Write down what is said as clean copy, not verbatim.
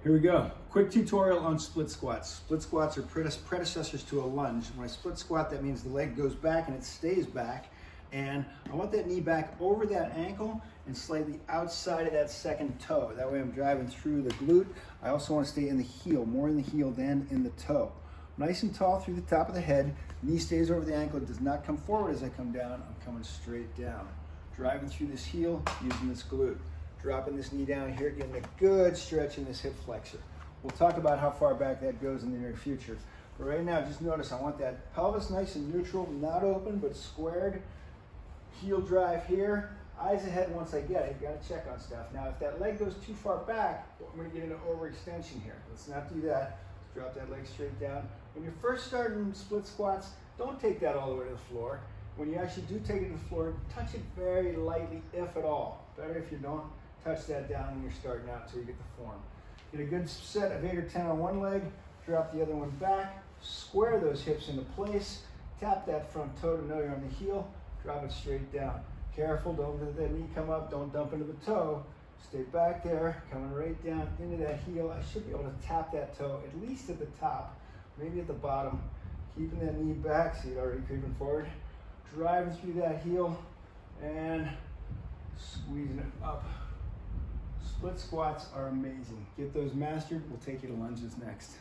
Here we go. Quick tutorial on split squats. Split squats are predecessors to a lunge. When I split squat, that means the leg goes back and it stays back. And I want that knee back over that ankle and slightly outside of that second toe. That way I'm driving through the glute. I also want to stay in the heel, more in the heel than in the toe. Nice and tall through the top of the head. Knee stays over the ankle. It does not come forward as I come down. I'm coming straight down. Driving through this heel, using this glute. Dropping this knee down here, getting a good stretch in this hip flexor. We'll talk about how far back that goes in the near future. But right now, just notice I want that pelvis nice and neutral, not open, but squared. Heel drive here, eyes ahead once I get it. You gotta check on stuff. Now, if that leg goes too far back, I'm gonna get into overextension here. Let's not do that. Let's drop that leg straight down. When you're first starting split squats, don't take that all the way to the floor. When you actually do take it to the floor, touch it very lightly, if at all. Better if you don't touch that down when you're starting out until you get the form. Get a good set of 8 or 10 on one leg, drop the other one back, square those hips into place, tap that front toe to know you're on the heel, drop it straight down. Careful, don't let that knee come up, don't dump into the toe. Stay back there, coming right down into that heel. I should be able to tap that toe, at least at the top, maybe at the bottom. Keeping that knee back, see it already creeping forward. Driving through that heel and squeezing it up. Split squats are amazing. Get those mastered. We'll take you to lunges next.